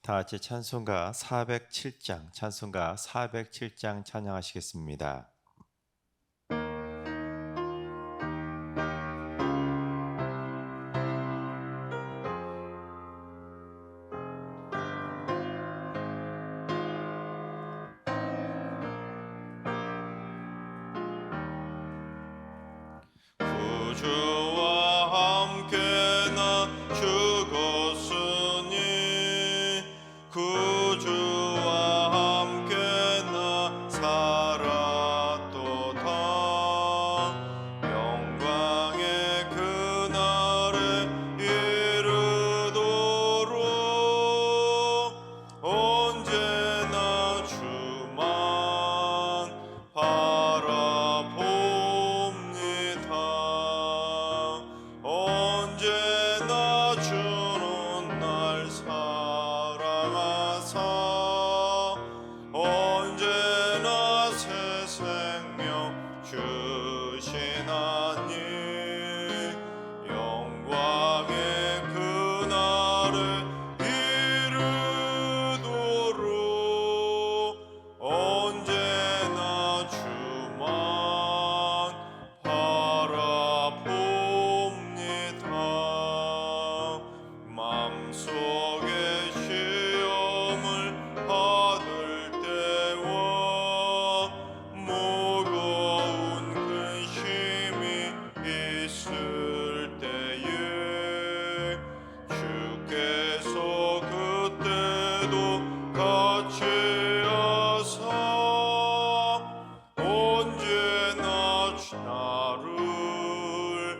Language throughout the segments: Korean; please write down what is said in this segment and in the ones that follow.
다 같이 찬송가 407장 찬양하시겠습니다. 구주와 함께 나 죽었으니 구주와 함께 나 살았도다. 영광의 그날에 이르도록 언제나 주만 바라봅니다. 언제나 주는 날 사랑하사 언제나 새 생명 주시나니 영광의 그날에 이르도록 언제나 주만 바라봅니다. 맘속에 시험을 받을 때와 무거운 근심이 있을 때에 주께서 그때도 같이 하사 언제나 나를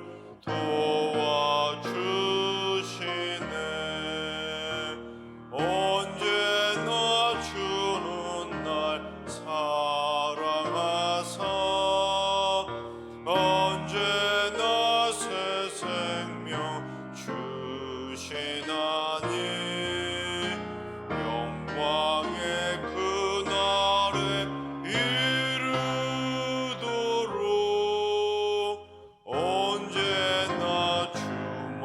도와주시네. 언제나 주는 날 사랑하사 언제나 새 생명 주시나니 영광의 그날에 이르도록 언제나 주만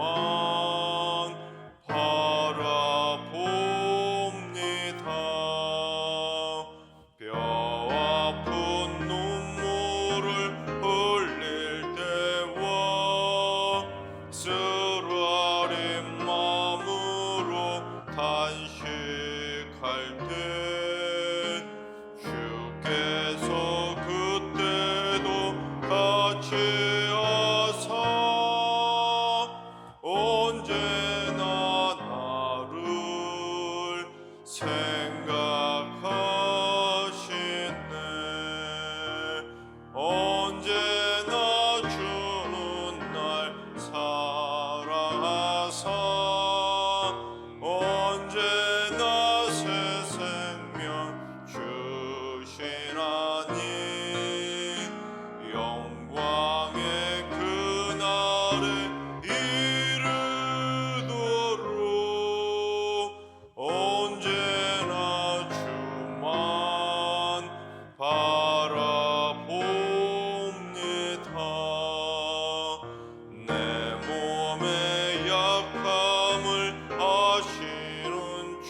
바라봅니다. 뼈 아픈 눈물을 흘릴 때와 쓰라린 마음으로 단식할 때 주께서 그때도 같이 하사 언제나 나를 생각하시네. 언제나 주는 날 사랑하사 언제나 새 생명 주시나니 영광의 그날에 이르도록 언제나 주만 바라봅니다. 내 몸의 약함을 아시는 주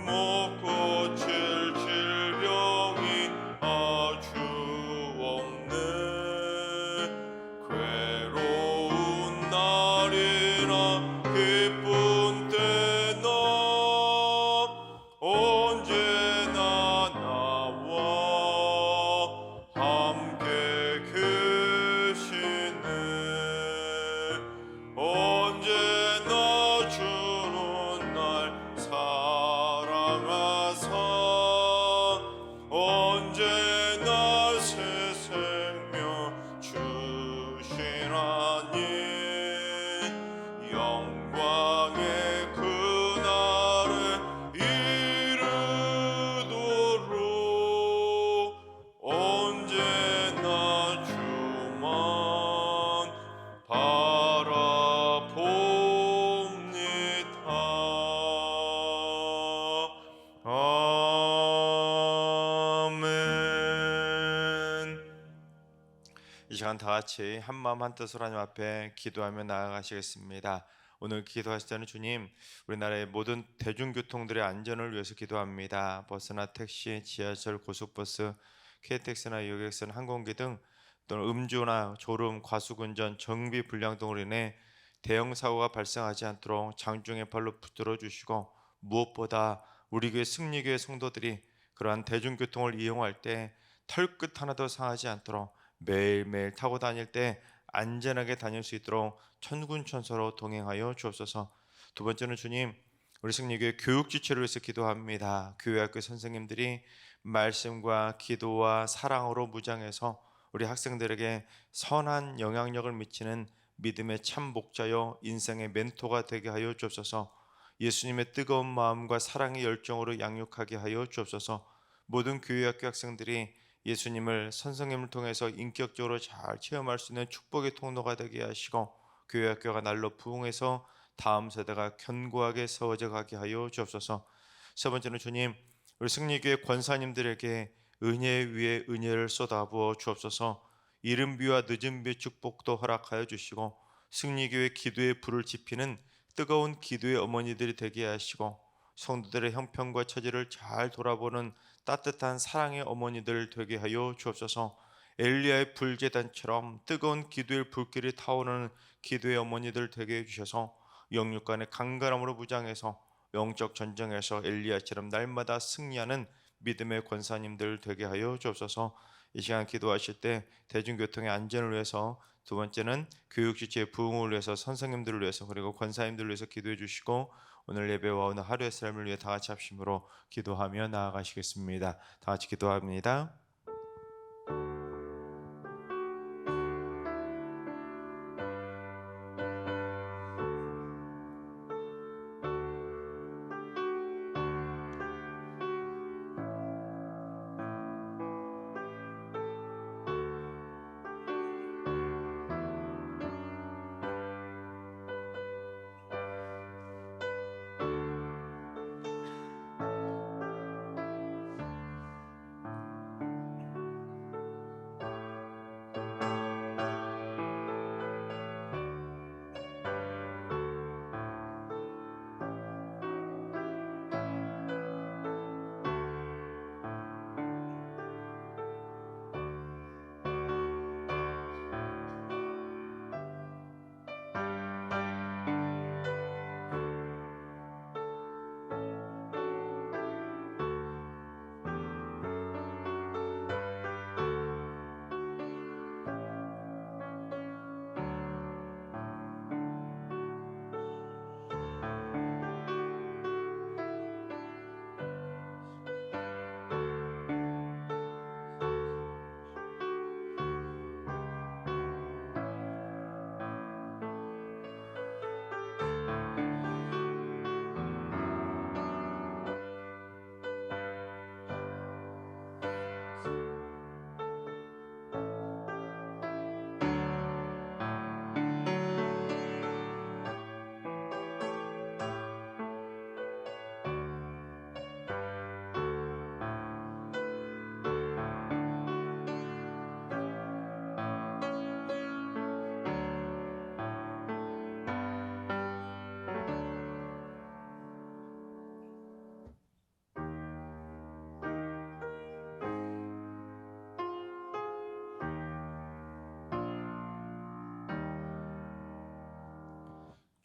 못 고칠 질병이 아주 없네. 괴로운 날이나 기쁜 때나 언제나 나와 함께 계시네. 언제나 주는 날 사랑하사 언제나 새 생명 주시나니 영광의 그날에 이르도록 언제나 주만 바라봅니다. 아멘. 이 시간 다 같이 한 마음 한 뜻으로 하나님 앞에 기도하며 나아가시겠습니다. 오늘 기도하실 때는 주님, 우리나라의 모든 대중교통들의 안전을 위해서 기도합니다. 버스나 택시, 지하철, 고속버스, KTX나 여객선, 항공기 등 또는 음주나 졸음, 과속운전, 정비 불량 등으로 인해 대형 사고가 발생하지 않도록 장중의 발로 붙들어 주시고, 무엇보다 우리 교회 승리교회 성도들이 그러한 대중교통을 이용할 때 털끝 하나도 상하지 않도록 매일매일 타고 다닐 때 안전하게 다닐 수 있도록 천군천사로 동행하여 주옵소서. 두 번째는 주님, 우리 승리교회 교육 지체를 위해서 기도합니다. 교회학교 선생님들이 말씀과 기도와 사랑으로 무장해서 우리 학생들에게 선한 영향력을 미치는 믿음의 참 목자여 인생의 멘토가 되게 하여 주옵소서. 예수님의 뜨거운 마음과 사랑의 열정으로 양육하게 하여 주옵소서. 모든 교회학교 학생들이 예수님을 선생님을 통해서 인격적으로 잘 체험할 수 있는 축복의 통로가 되게 하시고, 교회학교가 날로 부흥해서 다음 세대가 견고하게 세워져 가게 하여 주옵소서. 세 번째는 주님, 우리 승리교회 권사님들에게 은혜 위에 은혜를 쏟아부어 주옵소서. 이른 비와 늦은 비 축복도 허락하여 주시고, 승리교회 기도의 불을 지피는 뜨거운 기도의 어머니들이 되게 하시고, 성도들의 형편과 처지를 잘 돌아보는 따뜻한 사랑의 어머니들 되게 하여 주옵소서. 엘리야의 불제단처럼 뜨거운 기도의 불길이 타오르는 기도의 어머니들 되게 해주셔서 영육간의 강건함으로 무장해서 영적 전쟁에서 엘리야처럼 날마다 승리하는 믿음의 권사님들 되게 하여 주옵소서. 이 시간 기도하실 때 대중교통의 안전을 위해서, 두 번째는 교육지체의 부흥을 위해서 선생님들을 위해서, 그리고 권사님들을 위해서 기도해 주시고, 오늘 예배와 오늘 하루의 삶을 위해 다 같이 합심으로 기도하며 나아가시겠습니다. 다 같이 기도합니다.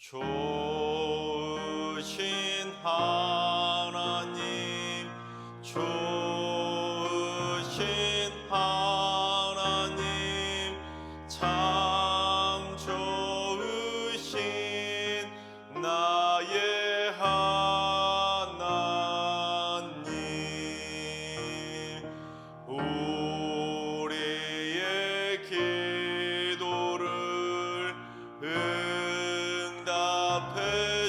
좋으신 하나님, 좋으신 하나님, 참 좋으신 나의 하나님, 우리의 기도를 응답해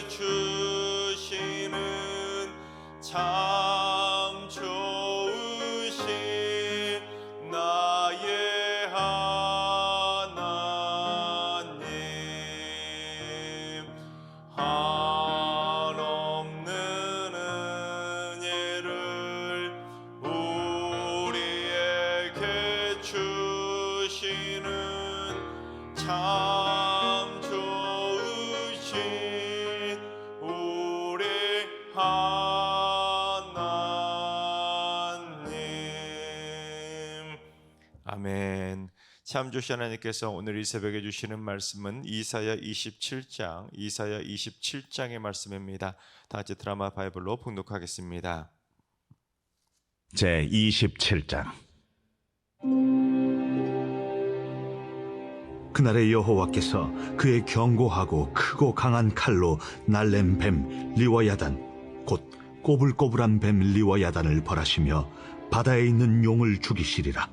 주시는 참 주신 하나님께서 오늘 이 새벽에 주시는 말씀은 이사야 27장의 말씀입니다. 다 같이 드라마 바이블로 봉독하겠습니다. 제 27장. 그날에 여호와께서 그의 견고하고 크고 강한 칼로 날랜 뱀 리워야단 곧 꼬불꼬불한 뱀 리워야단을 벌하시며 바다에 있는 용을 죽이시리라.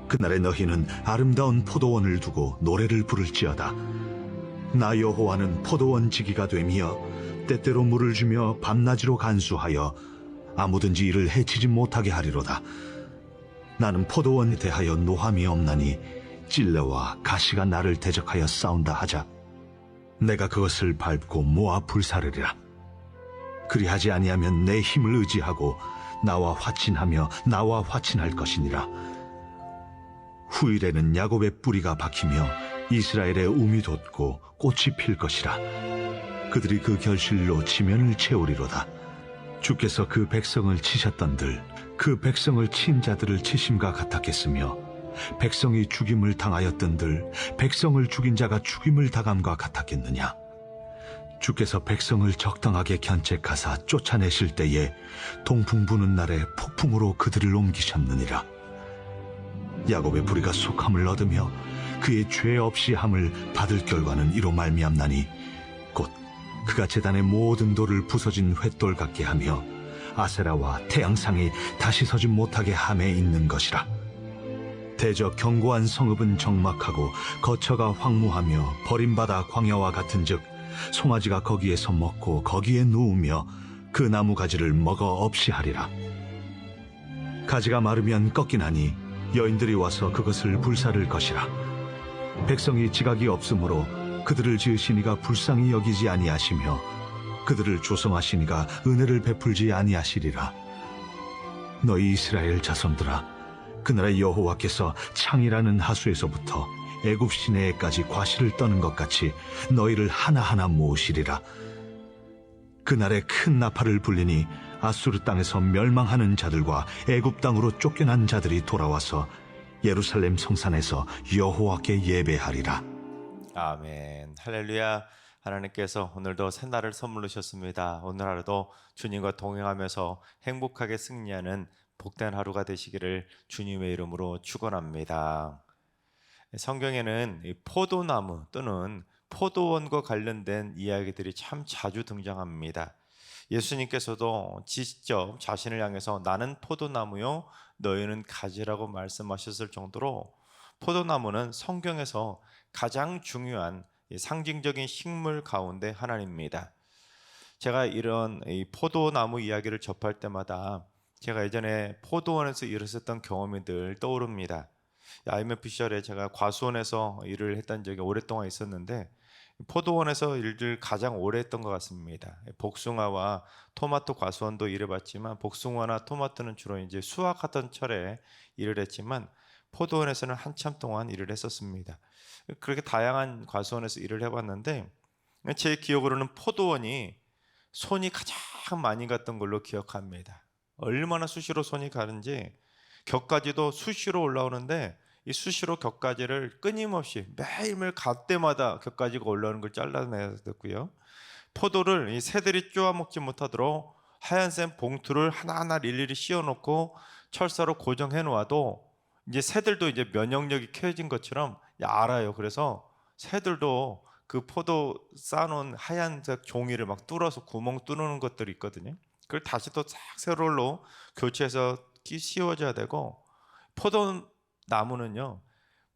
그날에 너희는 아름다운 포도원을 두고 노래를 부를지어다. 나 여호와는 포도원 지기가 되며 때때로 물을 주며 밤낮으로 간수하여 아무든지 이를 해치지 못하게 하리로다. 나는 포도원에 대하여 노함이 없나니 찔레와 가시가 나를 대적하여 싸운다 하자. 내가 그것을 밟고 모아 불사르리라. 그리하지 아니하면 내 힘을 의지하고 나와 화친할 것이니라. 후일에는 야곱의 뿌리가 박히며 이스라엘의 움이 돋고 꽃이 필 것이라. 그들이 그 결실로 지면을 채우리로다. 주께서 그 백성을 치셨던들 그 백성을 친 자들을 치심과 같았겠으며 백성이 죽임을 당하였던들 백성을 죽인 자가 죽임을 당함과 같았겠느냐. 주께서 백성을 적당하게 견책하사 쫓아내실 때에 동풍 부는 날에 폭풍으로 그들을 옮기셨느니라. 야곱의 불의가 속함을 얻으며 그의 죄 없이 함을 받을 결과는 이로 말미암나니 곧 그가 제단의 모든 돌을 부서진 횃돌 같게 하며 아세라와 태양상이 다시 서지 못하게 함에 있는 것이라. 대저 견고한 성읍은 적막하고 거처가 황무하며 버림받아 광야와 같은즉 송아지가 거기에서 먹고 거기에 누우며 그 나무 가지를 먹어 없이 하리라. 가지가 마르면 꺾이나니 여인들이 와서 그것을 불사를 것이라. 백성이 지각이 없으므로 그들을 지으시니가 불쌍히 여기지 아니하시며 그들을 조성하시니가 은혜를 베풀지 아니하시리라. 너희 이스라엘 자손들아, 그날에 여호와께서 창이라는 하수에서부터 애굽 시내에까지 과실을 떠는 것 같이 너희를 하나하나 모으시리라. 그날에 큰 나팔을 불리니 아수르 땅에서 멸망하는 자들과 애굽 땅으로 쫓겨난 자들이 돌아와서 예루살렘 성산에서 여호와께 예배하리라. 아멘. 할렐루야. 하나님께서 오늘도 새날을 선물로 주셨습니다. 오늘 하루도 주님과 동행하면서 행복하게 승리하는 복된 하루가 되시기를 주님의 이름으로 축원합니다. 성경에는 이 포도나무 또는 포도원과 관련된 이야기들이 참 자주 등장합니다. 예수님께서도 직접 자신을 향해서 나는 포도나무요 너희는 가지라고 말씀하셨을 정도로 포도나무는 성경에서 가장 중요한 상징적인 식물 가운데 하나입니다. 제가 이런 이 포도나무 이야기를 접할 때마다 제가 예전에 포도원에서 일했었던 경험이 늘 떠오릅니다. IMF 시절에 제가 과수원에서 일을 했던 적이 오랫동안 있었는데 포도원에서 일을 가장 오래 했던 것 같습니다. 복숭아와 토마토 과수원도 일해봤지만 복숭아나 토마토는 주로 이제 수확하던 철에 일을 했지만 포도원에서는 한참 동안 일을 했었습니다. 그렇게 다양한 과수원에서 일을 해봤는데 제 기억으로는 포도원이 손이 가장 많이 갔던 걸로 기억합니다. 얼마나 수시로 손이 가는지 격가지도 수시로 올라오는데 이 수시로 격가지를 끊임없이 매일매일 갈 때마다 격가지가 올라오는 걸 잘라내야 됐고요. 포도를 이 새들이 쪼아먹지 못하도록 하얀색 봉투를 하나하나 일일이 씌워놓고 철사로 고정해 놓아도 이제 새들도 이제 면역력이 켜진 것처럼 알아요. 그래서 새들도 그 포도 쌓아놓은 하얀색 종이를 막 뚫어서 구멍 뚫는 것들이 있거든요. 그걸 다시 또 싹 세롤로 교체해서 씌워줘야 되고, 포도나무는요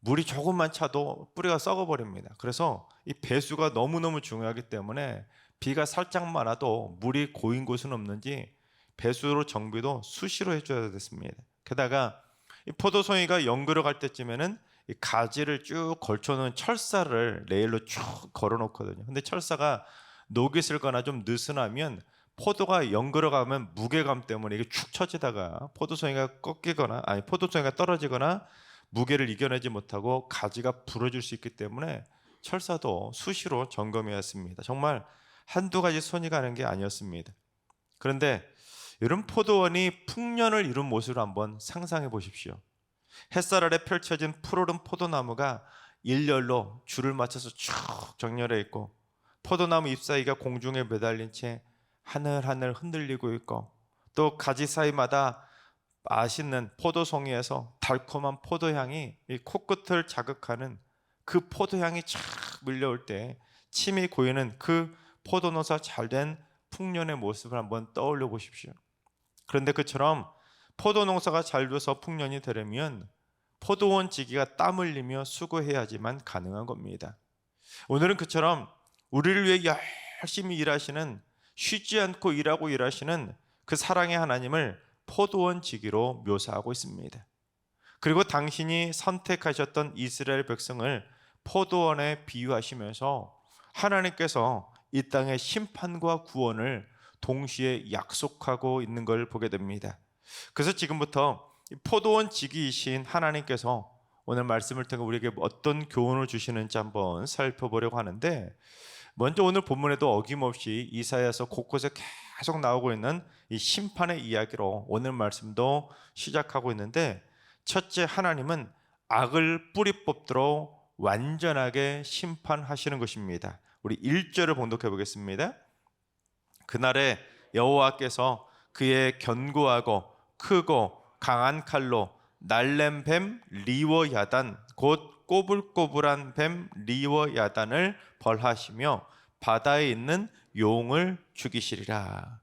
물이 조금만 차도 뿌리가 썩어버립니다. 그래서 이 배수가 너무너무 중요하기 때문에 비가 살짝만 와도 물이 고인 곳은 없는지 배수로 정비도 수시로 해줘야 됐습니다. 게다가 이 포도송이가 연그러 갈 때쯤에는 이 가지를 쭉 걸쳐놓은 철사를 레일로 쭉 걸어놓거든요. 근데 철사가 녹이 슬거나 좀 느슨하면 포도가 연그러 가면 무게감 때문에 이게 축 처지다가 포도송이가 꺾이거나 아니 포도송이가 떨어지거나 무게를 이겨내지 못하고 가지가 부러질 수 있기 때문에 철사도 수시로 점검해야 했습니다. 정말 한두 가지 손이 가는 게 아니었습니다. 그런데 이런 포도원이 풍년을 이룬 모습을 한번 상상해 보십시오. 햇살 아래 펼쳐진 푸르른 포도나무가 일렬로 줄을 맞춰서 쭉 정렬해 있고, 포도나무 잎사귀가 공중에 매달린 채 하늘하늘 흔들리고 있고, 또 가지 사이마다 맛있는 포도송이에서 달콤한 포도향이 이 코끝을 자극하는 그 포도향이 쫙 밀려올 때 침이 고이는 그 포도농사 잘된 풍년의 모습을 한번 떠올려 보십시오. 그런데 그처럼 포도농사가 잘 돼서 풍년이 되려면 포도원 지기가 땀 흘리며 수고해야지만 가능한 겁니다. 오늘은 그처럼 우리를 위해 열심히 일하시는, 쉬지 않고 일하시는 그 사랑의 하나님을 포도원 지기로 묘사하고 있습니다. 그리고 당신이 선택하셨던 이스라엘 백성을 포도원에 비유하시면서 하나님께서 이 땅의 심판과 구원을 동시에 약속하고 있는 걸 보게 됩니다. 그래서 지금부터 포도원 지기이신 하나님께서 오늘 말씀을 통해 우리에게 어떤 교훈을 주시는지 한번 살펴보려고 하는데, 먼저 오늘 본문에도 어김없이 이사야서 곳곳에 계속 나오고 있는 이 심판의 이야기로 오늘 말씀도 시작하고 있는데, 첫째, 하나님은 악을 뿌리 뽑도록 완전하게 심판하시는 것입니다. 우리 1절을 봉독해 보겠습니다. 그날에 여호와께서 그의 견고하고 크고 강한 칼로 날렘 뱀 리워야단, 곧 꼬불꼬불한 뱀 리워야단을 벌하시며 바다에 있는 용을 죽이시리라.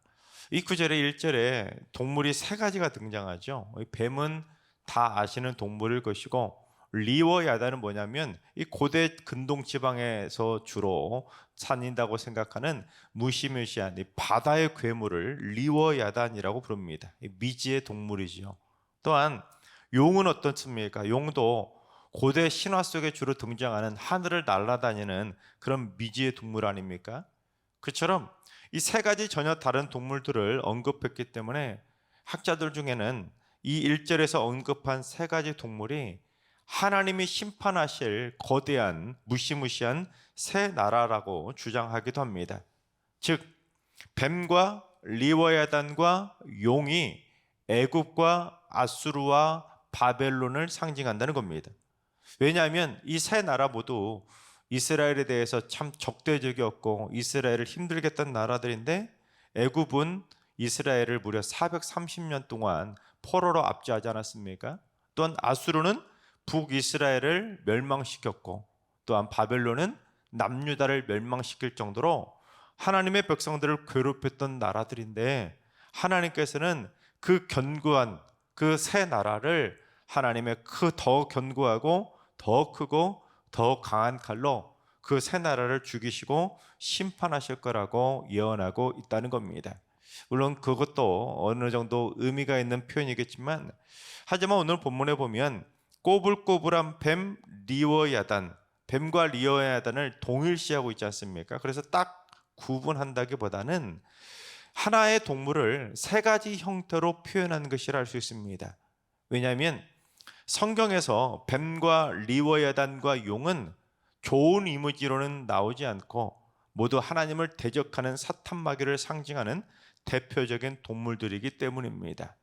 이 9절의 1절에 동물이 세 가지가 등장하죠. 뱀은 다 아시는 동물일 것이고, 리워야단은 뭐냐면 이 고대 근동 지방에서 주로 사닌다고 생각하는 무시무시한 이 바다의 괴물을 리워야단이라고 부릅니다. 미지의 동물이죠. 또한 용은 어떻습니까? 용도 고대 신화 속에 주로 등장하는 하늘을 날아다니는 그런 미지의 동물 아닙니까? 그처럼 이 세 가지 전혀 다른 동물들을 언급했기 때문에 학자들 중에는 이 1절에서 언급한 세 가지 동물이 하나님이 심판하실 거대한 무시무시한 새 나라라고 주장하기도 합니다. 즉, 뱀과 리워야단과 용이 애굽과 아수르와 바벨론을 상징한다는 겁니다. 왜냐하면 이 세 나라 모두 이스라엘에 대해서 참 적대적이었고 이스라엘을 힘들게 했던 나라들인데, 애굽은 이스라엘을 무려 430년 동안 포로로 압제하지 않았습니까? 또한 아수르는 북이스라엘을 멸망시켰고, 또한 바벨론은 남유다를 멸망시킬 정도로 하나님의 백성들을 괴롭혔던 나라들인데, 하나님께서는 그 견고한 그 세 나라를 하나님의 더 견고하고 더 크고 더 강한 칼로 그 세 나라를 죽이시고 심판하실 거라고 예언하고 있다는 겁니다. 물론 그것도 어느 정도 의미가 있는 표현이겠지만, 하지만 오늘 본문에 보면 꼬불꼬불한 뱀 리워야단, 뱀과 리워야단을 동일시하고 있지 않습니까? 그래서 딱 구분한다기보다는 하나의 동물을 세 가지 형태로 표현한 것이라 할 수 있습니다. 왜냐하면 성경에서 뱀과 리워야단과 용은 좋은 이미지로는 나오지 않고 모두 하나님을 대적하는 사탄 마귀를 상징하는 대표적인 동물들이기 때문입니다.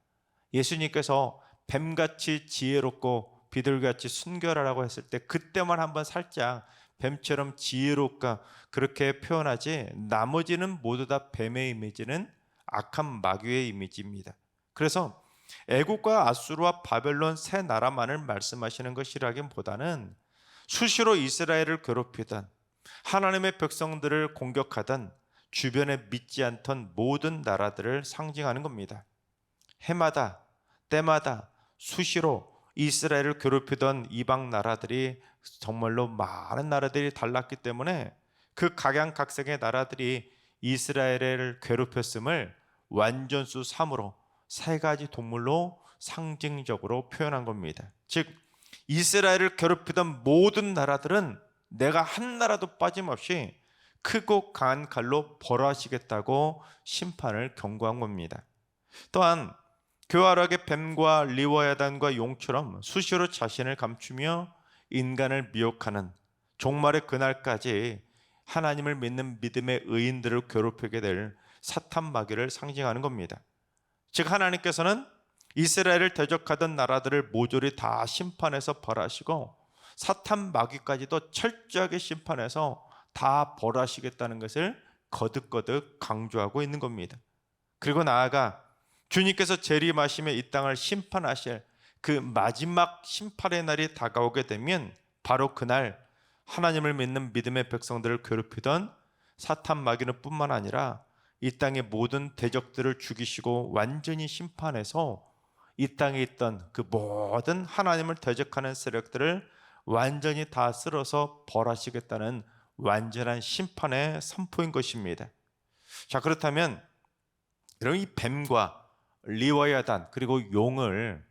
예수님께서 뱀같이 지혜롭고 비둘기같이 순결하라고 했을 때 그때만 한번 살짝 뱀처럼 지혜롭까 그렇게 표현하지, 나머지는 모두 다 뱀의 이미지는 악한 마귀의 이미지입니다. 그래서 애국과 아수르와 바벨론 세 나라만을 말씀하시는 것이라기보다는 수시로 이스라엘을 괴롭히던, 하나님의 백성들을 공격하던, 주변에 믿지 않던 모든 나라들을 상징하는 겁니다. 해마다 때마다 수시로 이스라엘을 괴롭히던 이방 나라들이 정말로 많은 나라들이 달랐기 때문에 그 각양각색의 나라들이 이스라엘을 괴롭혔음을 완전수 3으로 세 가지 동물로 상징적으로 표현한 겁니다. 즉, 이스라엘을 괴롭히던 모든 나라들은 내가 한 나라도 빠짐없이 크고 강한 칼로 벌하시겠다고 심판을 경고한 겁니다. 또한 교활하게 뱀과 리워야단과 용처럼 수시로 자신을 감추며 인간을 미혹하는 종말의 그날까지 하나님을 믿는 믿음의 의인들을 괴롭히게 될 사탄 마귀를 상징하는 겁니다. 즉, 하나님께서는 이스라엘을 대적하던 나라들을 모조리 다 심판해서 벌하시고 사탄 마귀까지도 철저하게 심판해서 다 벌하시겠다는 것을 거듭거듭 강조하고 있는 겁니다. 그리고 나아가 주님께서 재림하시며 이 땅을 심판하실 그 마지막 심판의 날이 다가오게 되면 바로 그날 하나님을 믿는 믿음의 백성들을 괴롭히던 사탄 마귀는 뿐만 아니라 이 땅의 모든 대적들을 죽이시고 완전히 심판해서 이 땅에 있던 그 모든 하나님을 대적하는 세력들을 완전히 다 쓸어서 벌하시겠다는 완전한 심판의 선포인 것입니다. 자, 그렇다면 여러분, 이 뱀과 리와야단 그리고 용을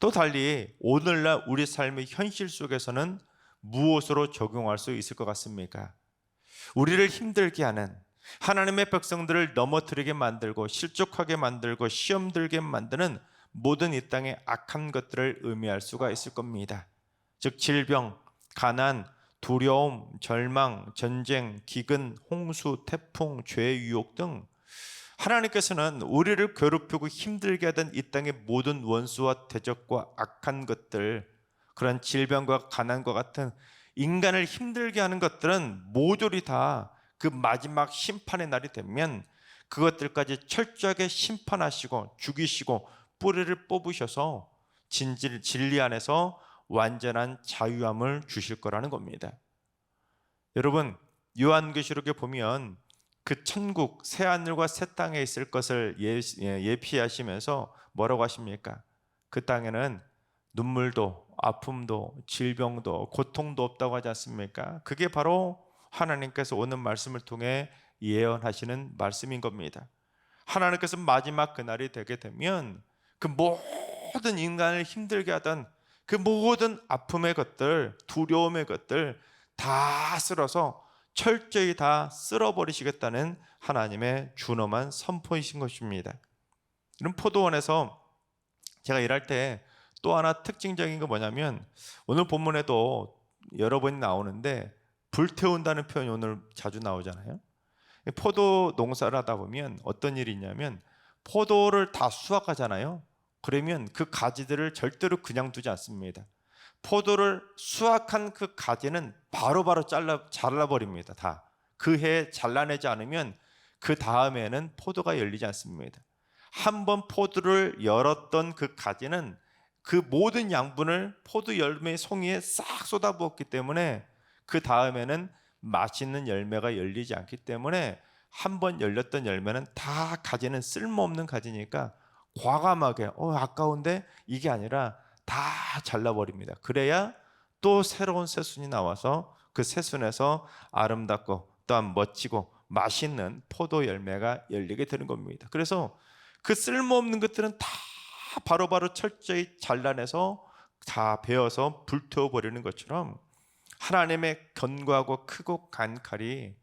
또 달리 오늘날 우리 삶의 현실 속에서는 무엇으로 적용할 수 있을 것 같습니까? 우리를 힘들게 하는, 하나님의 백성들을 넘어뜨리게 만들고 실족하게 만들고 시험 들게 만드는 모든 이 땅의 악한 것들을 의미할 수가 있을 겁니다. 즉 질병, 가난, 두려움, 절망, 전쟁, 기근, 홍수, 태풍, 죄의 유혹 등 하나님께서는 우리를 괴롭히고 힘들게 하던 이 땅의 모든 원수와 대적과 악한 것들, 그런 질병과 가난과 같은 인간을 힘들게 하는 것들은 모조리 다 그 마지막 심판의 날이 되면 그것들까지 철저하게 심판하시고 죽이시고 뿌리를 뽑으셔서 진리 안에서 완전한 자유함을 주실 거라는 겁니다. 여러분, 요한계시록에 보면 그 천국 새하늘과 새 땅에 있을 것을 예피하시면서 뭐라고 하십니까? 그 땅에는 눈물도 아픔도 질병도 고통도 없다고 하지 않습니까? 그게 바로 하나님께서 오는 말씀을 통해 예언하시는 말씀인 겁니다. 하나님께서 마지막 그날이 되게 되면 그 모든 인간을 힘들게 하던 그 모든 아픔의 것들, 두려움의 것들 다 쓸어서 철저히 다 쓸어버리시겠다는 하나님의 준엄한 선포이신 것입니다. 이런 포도원에서 제가 일할 때 또 하나 특징적인 거 뭐냐면, 오늘 본문에도 여러 번이 나오는데 불태운다는 표현이 오늘 자주 나오잖아요. 포도 농사를 하다 보면 어떤 일이 있냐면, 포도를 다 수확하잖아요. 그러면 그 가지들을 절대로 그냥 두지 않습니다. 포도를 수확한 그 가지는 바로바로 잘라버립니다. 다. 그 해에 잘라내지 않으면 그 다음에는 포도가 열리지 않습니다. 한번 포도를 열었던 그 가지는 그 모든 양분을 포도 열매의 송이에 싹 쏟아부었기 때문에 그 다음에는 맛있는 열매가 열리지 않기 때문에 한번 열렸던 열매는 다 가지는 쓸모없는 가지니까 과감하게 아까운데 이게 아니라 다 잘라버립니다. 그래야 또 새로운 새순이 나와서 그 새순에서 아름답고 또한 멋지고 맛있는 포도 열매가 열리게 되는 겁니다. 그래서 그 쓸모없는 것들은 다 바로바로 철저히 잘라내서 다 베어서 불태워버리는 것처럼 하나님의 견고하고 크고 간 칼이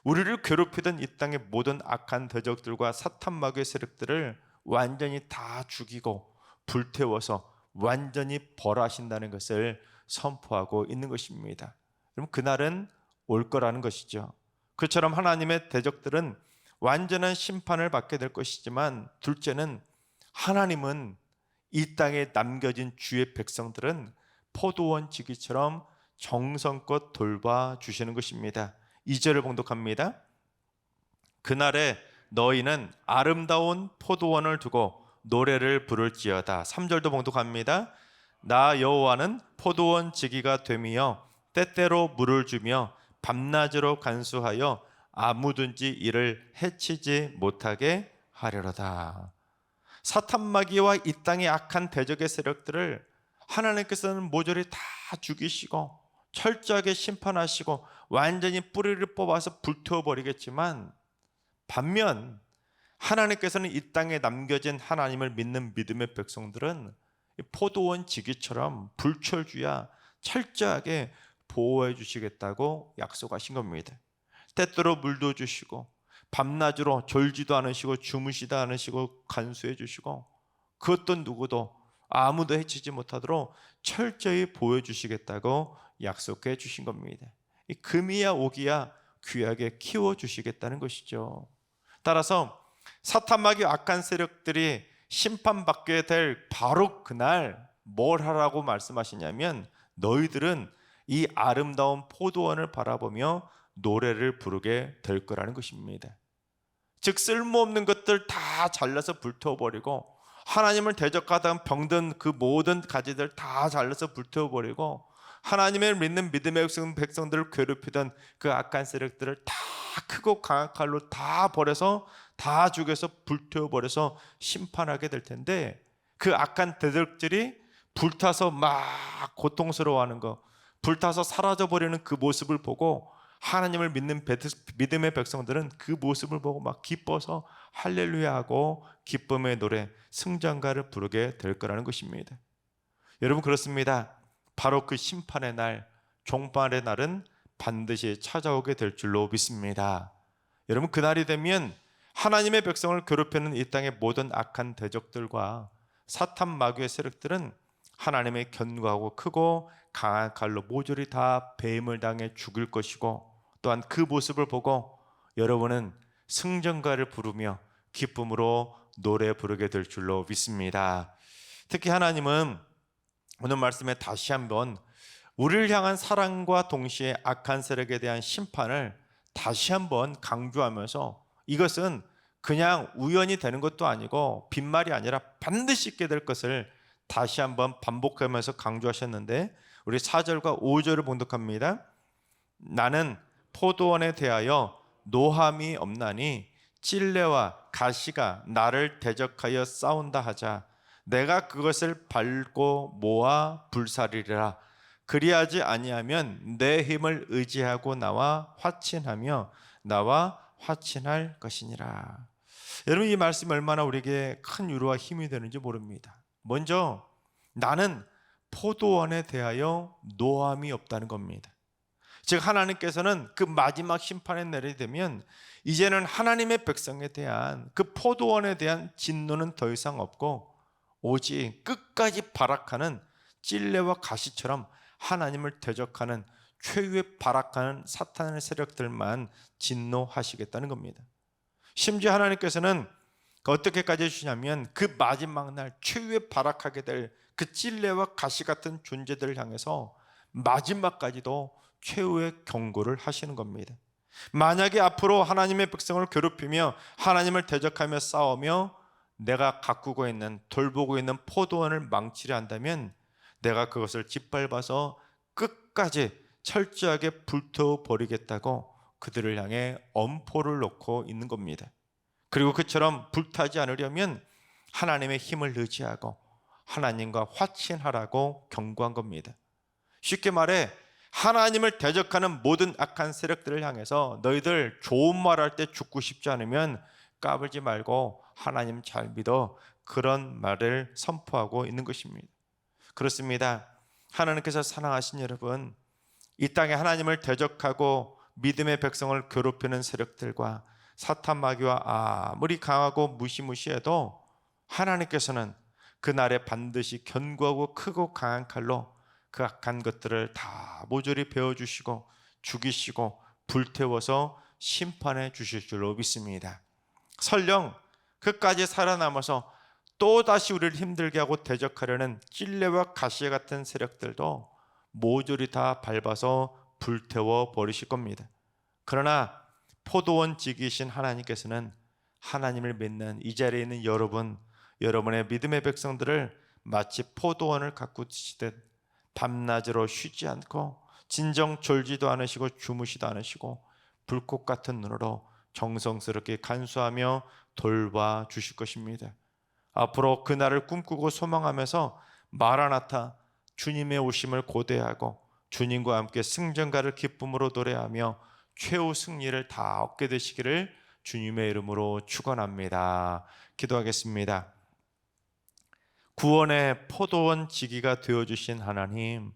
우리를 괴롭히던 이 땅의 모든 악한 대적들과 사탄 마귀의 세력들을 완전히 다 죽이고 불태워서 완전히 벌하신다는 것을 선포하고 있는 것입니다. 그럼 그날은 올 거라는 것이죠. 그처럼 하나님의 대적들은 완전한 심판을 받게 될 것이지만, 둘째는 하나님은 이 땅에 남겨진 주의 백성들은 포도원 지기처럼 정성껏 돌봐주시는 것입니다. 2절을 봉독합니다. 그날에 너희는 아름다운 포도원을 두고 노래를 부를지어다. 3절도 봉독합니다. 나 여호와는 포도원 지기가 되며 때때로 물을 주며 밤낮으로 간수하여 아무든지 이를 해치지 못하게 하려로다. 사탄 마귀와 이 땅의 악한 대적의 세력들을 하나님께서는 모조리 다 죽이시고 철저하게 심판하시고 완전히 뿌리를 뽑아서 불태워버리겠지만, 반면 하나님께서는 이 땅에 남겨진 하나님을 믿는 믿음의 백성들은 포도원 지기처럼 불철주야 철저하게 보호해 주시겠다고 약속하신 겁니다. 때때로 물도 주시고 밤낮으로 졸지도 않으시고 주무시도 않으시고 간수해 주시고, 그것도 누구도 아무도 해치지 못하도록 철저히 보호해 주시겠다고 약속해 주신 겁니다. 이 금이야 오기야 귀하게 키워 주시겠다는 것이죠. 따라서 사탄 마귀 악한 세력들이 심판받게 될 바로 그날 뭘 하라고 말씀하시냐면 너희들은 이 아름다운 포도원을 바라보며 노래를 부르게 될 거라는 것입니다. 즉 쓸모없는 것들 다 잘라서 불태워버리고 하나님을 대적하다 병든 그 모든 가지들 다 잘라서 불태워버리고 하나님을 믿는 믿음의 백성들을 괴롭히던 그 악한 세력들을 다 크고 강한 칼로 다 버려서 다 죽여서 불태워버려서 심판하게 될 텐데 그 악한 대적들이 불타서 막 고통스러워하는 거, 불타서 사라져버리는 그 모습을 보고 하나님을 믿는 믿음의 백성들은 그 모습을 보고 막 기뻐서 할렐루야 하고 기쁨의 노래, 승전가를 부르게 될 거라는 것입니다. 여러분 그렇습니다. 바로 그 심판의 날, 종말의 날은 반드시 찾아오게 될 줄로 믿습니다. 여러분 그날이 되면 하나님의 백성을 괴롭히는 이 땅의 모든 악한 대적들과 사탄 마귀의 세력들은 하나님의 견고하고 크고 강한 칼로 모조리 다 배임을 당해 죽을 것이고 또한 그 모습을 보고 여러분은 승전가를 부르며 기쁨으로 노래 부르게 될 줄로 믿습니다. 특히 하나님은 오늘 말씀에 다시 한번 우리를 향한 사랑과 동시에 악한 세력에 대한 심판을 다시 한번 강조하면서 이것은 그냥 우연히 되는 것도 아니고 빈말이 아니라 반드시 있게 될 것을 다시 한번 반복하면서 강조하셨는데 우리 4절과 5절을 봉독합니다. 나는 포도원에 대하여 노함이 없나니 찔레와 가시가 나를 대적하여 싸운다 하자 내가 그것을 밟고 모아 불사리리라. 그리하지 아니하면 내 힘을 의지하고 나와 화친하며 나와 화친할 것이니라. 여러분 이 말씀이 얼마나 우리에게 큰 위로와 힘이 되는지 모릅니다. 먼저 나는 포도원에 대하여 노함이 없다는 겁니다. 즉 하나님께서는 그 마지막 심판의 날이 되면 이제는 하나님의 백성에 대한 그 포도원에 대한 진노는 더 이상 없고 오직 끝까지 발악하는 찔레와 가시처럼 하나님을 대적하는 최후의 발악하는 사탄의 세력들만 진노하시겠다는 겁니다. 심지어 하나님께서는 어떻게까지 해주시냐면 그 마지막 날 최후의 발악하게 될 그 찔레와 가시 같은 존재들을 향해서 마지막까지도 최후의 경고를 하시는 겁니다. 만약에 앞으로 하나님의 백성을 괴롭히며 하나님을 대적하며 싸우며 내가 가꾸고 있는 돌보고 있는 포도원을 망치려 한다면 내가 그것을 짓밟아서 끝까지 철저하게 불태워버리겠다고 그들을 향해 엄포를 놓고 있는 겁니다. 그리고 그처럼 불타지 않으려면 하나님의 힘을 의지하고 하나님과 화친하라고 경고한 겁니다. 쉽게 말해 하나님을 대적하는 모든 악한 세력들을 향해서 너희들 좋은 말할 때 죽고 싶지 않으면 까불지 말고 하나님 잘 믿어, 그런 말을 선포하고 있는 것입니다. 그렇습니다. 하나님께서 사랑하신 여러분, 이 땅에 하나님을 대적하고 믿음의 백성을 괴롭히는 세력들과 사탄 마귀와 아무리 강하고 무시무시해도 하나님께서는 그날에 반드시 견고하고 크고 강한 칼로 그 악한 것들을 다 모조리 베어주시고 죽이시고 불태워서 심판해 주실 줄로 믿습니다. 설령 끝까지 살아남아서 또다시 우리를 힘들게 하고 대적하려는 찔레와 가시 같은 세력들도 모조리 다 밟아서 불태워 버리실 겁니다. 그러나 포도원 지기신 하나님께서는 하나님을 믿는 이 자리에 있는 여러분의 믿음의 백성들을 마치 포도원을 가꾸시듯 밤낮으로 쉬지 않고 진정 졸지도 않으시고 주무시도 않으시고 불꽃 같은 눈으로 정성스럽게 간수하며 돌봐 주실 것입니다. 앞으로 그날을 꿈꾸고 소망하면서 마라나타 주님의 오심을 고대하고 주님과 함께 승전가를 기쁨으로 노래하며 최후 승리를 다 얻게 되시기를 주님의 이름으로 축원합니다. 기도하겠습니다. 구원의 포도원 지기가 되어주신 하나님,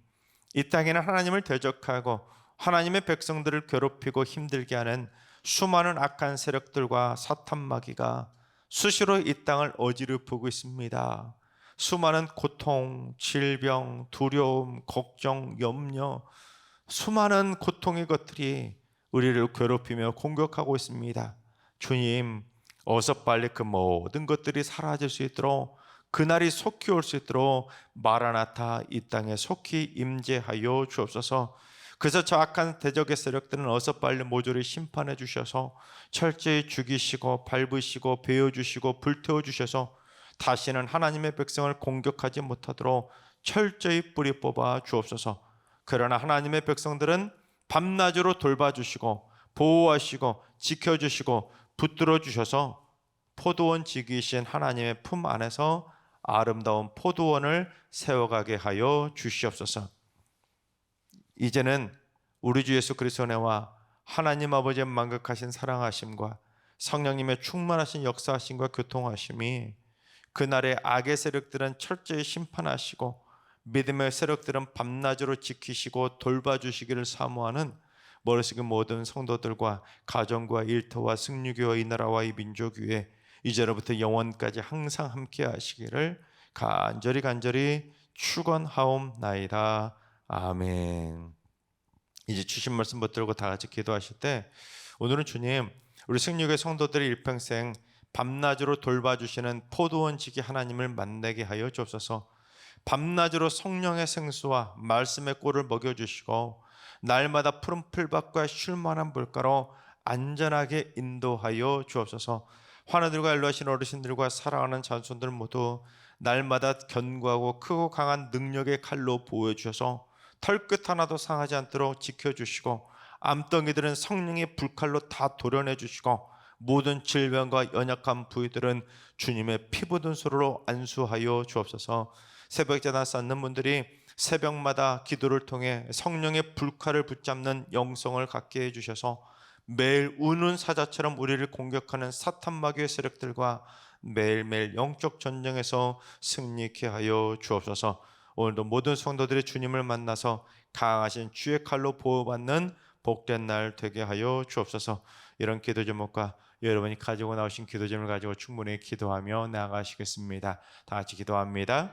이 땅에는 하나님을 대적하고 하나님의 백성들을 괴롭히고 힘들게 하는 수많은 악한 세력들과 사탄 마귀가 수시로 이 땅을 어지럽히고 있습니다. 수많은 고통, 질병, 두려움, 걱정, 염려, 수많은 고통의 것들이 우리를 괴롭히며 공격하고 있습니다. 주님, 어서 빨리 그 모든 것들이 사라질 수 있도록, 그날이 속히 올 수 있도록 마라나타 이 땅에 속히 임재하여 주옵소서. 그래서 저 악한 대적의 세력들은 어서 빨리 모조리 심판해 주셔서 철저히 죽이시고 밟으시고 베어 주시고 불태워 주셔서 다시는 하나님의 백성을 공격하지 못하도록 철저히 뿌리 뽑아 주옵소서. 그러나 하나님의 백성들은 밤낮으로 돌봐주시고 보호하시고 지켜주시고 붙들어 주셔서 포도원 지기이신 하나님의 품 안에서 아름다운 포도원을 세워가게 하여 주시옵소서. 이제는 우리 주 예수 그리스도의 은혜와 하나님 아버지의 만극하신 사랑하심과 성령님의 충만하신 역사하심과 교통하심이 그날의 악의 세력들은 철저히 심판하시고 믿음의 세력들은 밤낮으로 지키시고 돌봐주시기를 사모하는 머리숙인 모든 성도들과 가정과 일터와 승리교와 이 나라와 이 민족 위에 이제로부터 영원까지 항상 함께 하시기를 간절히 축원하옵나이다. 아멘. 이제 주신 말씀 붙들고 다 같이 기도하실 때, 오늘은 주님, 우리 승리교회 성도들의 일평생 밤낮으로 돌봐주시는 포도원 지기 하나님을 만나게 하여 주옵소서. 밤낮으로 성령의 생수와 말씀의 꿀을 먹여주시고 날마다 푸른 풀밭과 쉴만한 물가로 안전하게 인도하여 주옵소서. 환우들과 연로하신 어르신들과 사랑하는 자손들 모두 날마다 견고하고 크고 강한 능력의 칼로 보호해주셔서 털끝 하나도 상하지 않도록 지켜주시고 암덩이들은 성령의 불칼로 다 도려내주시고 모든 질병과 연약한 부위들은 주님의 피 묻은 손으로 안수하여 주옵소서. 새벽자단 쌓는 분들이 새벽마다 기도를 통해 성령의 불칼을 붙잡는 영성을 갖게 해주셔서 매일 우는 사자처럼 우리를 공격하는 사탄 마귀의 세력들과 매일매일 영적 전쟁에서 승리케 하여 주옵소서. 오늘도 모든 성도들이 주님을 만나서 강하신 주의 칼로 보호받는 복된 날 되게 하여 주옵소서. 이런 기도 제목과 여러분이 가지고 나오신 기도 제목을 가지고 충분히 기도하며 나아가시겠습니다. 다 같이 기도합니다.